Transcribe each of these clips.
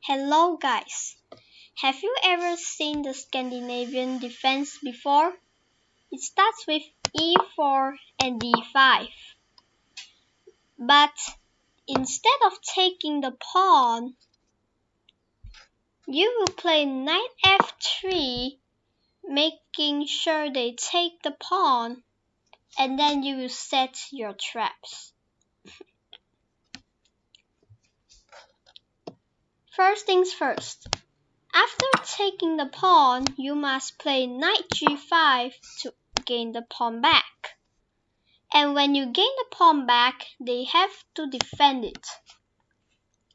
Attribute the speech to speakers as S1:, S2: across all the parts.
S1: Hello guys! Have you ever seen the Scandinavian defense before? It starts with e4 and d5. But instead of taking the pawn, you will play knight f3, making sure they take the pawn, and then you will set your traps. First things first. After taking the pawn, you must play knight g5 to gain the pawn back. And when you gain the pawn back, they have to defend it.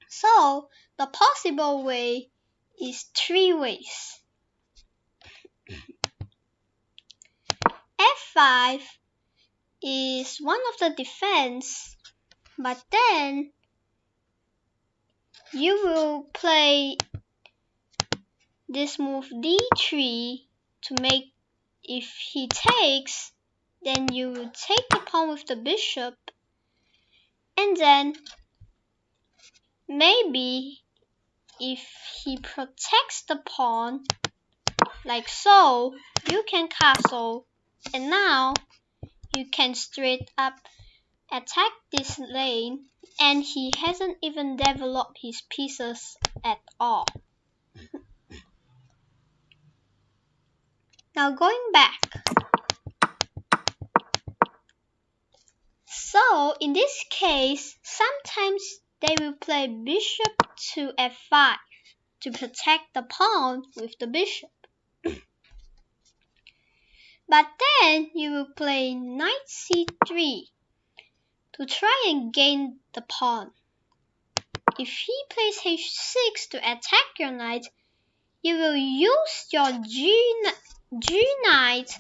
S1: So, the possible way is three ways. f5 is one of the defense, but then you will play this move d3 to make, if he takes, then you will take the pawn with the bishop, and then maybe if he protects the pawn like so, you can castle, and now you can straight up attack this lane, and he hasn't even developed his pieces at all. Now going back. So in this case, sometimes they will play bishop to f5 to protect the pawn with the bishop. But then you will play knight c3 to try and gain the pawn. If he plays h6 to attack your knight, you will use your g knight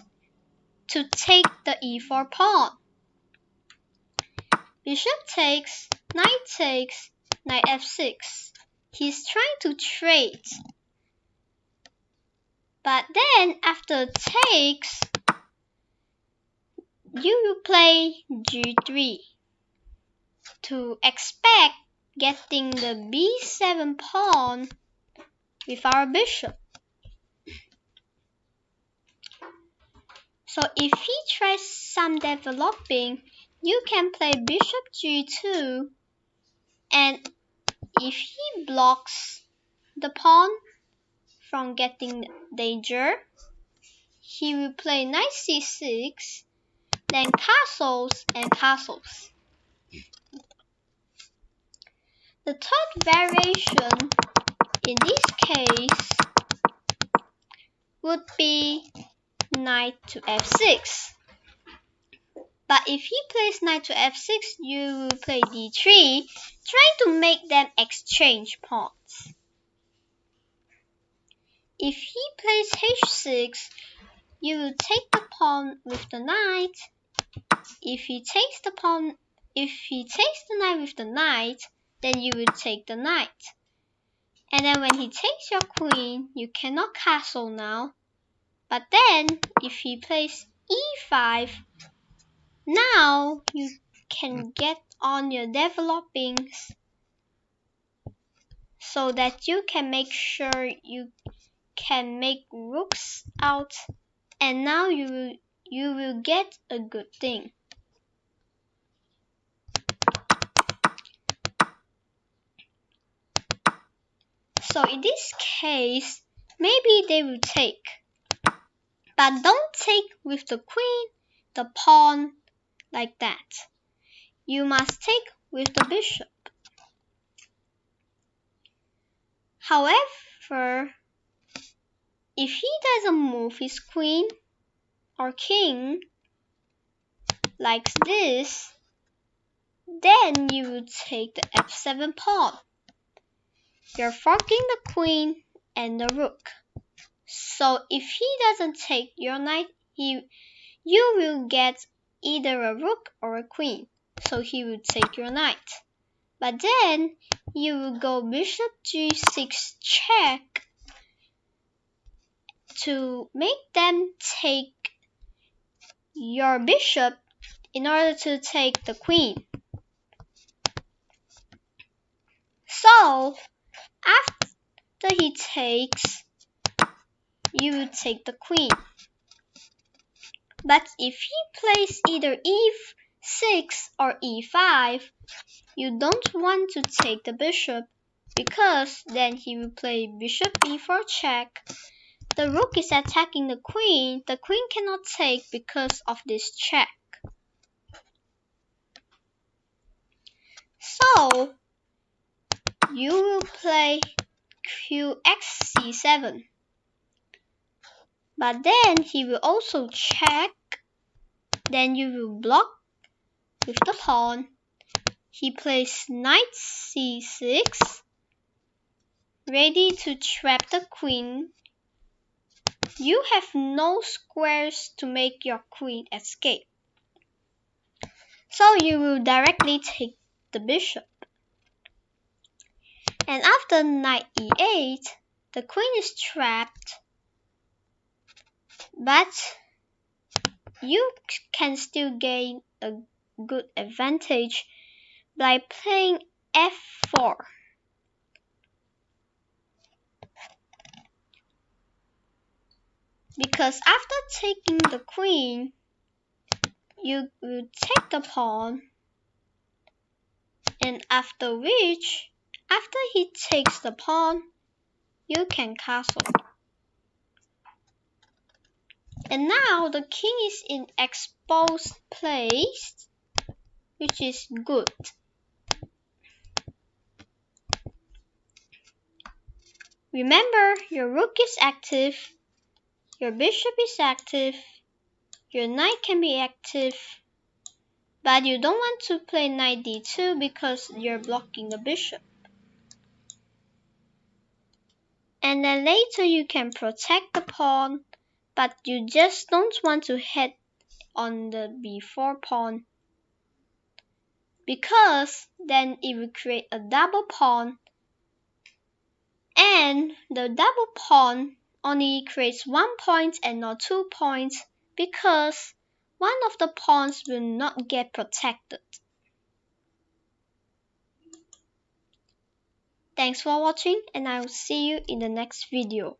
S1: to take the e4 pawn. Bishop takes, knight f6. He's trying to trade. But then after takes, you will play g3 to expect getting the b7 pawn with our bishop. So if he tries some developing, you can play bishop g2, and if he blocks the pawn from getting danger, he will play knight c6, then castles and castles. The third variation in this case would be knight to f6. But if he plays knight to f6, you will play d3, trying to make them exchange pawns. If he plays h6, you will take the pawn with the knight. If he takes the knight with the knight, then you will take the knight. And then when he takes your queen, you cannot castle now. But then, if he plays e5, now you can get on your developings so that you can make sure you can make rooks out, and now you will get a good thing. So in this case, maybe they will take. But don't take with the queen, the pawn, like that. You must take with the bishop. However, if he doesn't move his queen or king like this, then you will take the f7 pawn. You're forking the queen and the rook. So if he doesn't take your knight, you will get either a rook or a queen. So he will take your knight. But then you will go bishop g6 check to make them take your bishop in order to take the queen. So after he takes, you will take the queen. But if he plays either e6 or e5, you don't want to take the bishop, because then he will play bishop e4 check. The rook is attacking the queen. The queen cannot take because of this check. So you will play qxc7. But then he will also check. Then you will block with the pawn. He plays knight c6, ready to trap the queen. You have no squares to make your queen escape. So you will directly take the bishop. And after knight e8, the queen is trapped. But you can still gain a good advantage by playing f4. Because after taking the queen, you will take the pawn, and after which, after he takes the pawn, you can castle. And now the king is in exposed place, which is good. Remember, your rook is active, your bishop is active, your knight can be active, but you don't want to play knight d2 because you're blocking the bishop. And then later you can protect the pawn, but you just don't want to head on the b4 pawn, because then it will create a double pawn, and the double pawn only creates 1 point and not 2 points, because one of the pawns will not get protected. Thanks for watching, and I will see you in the next video.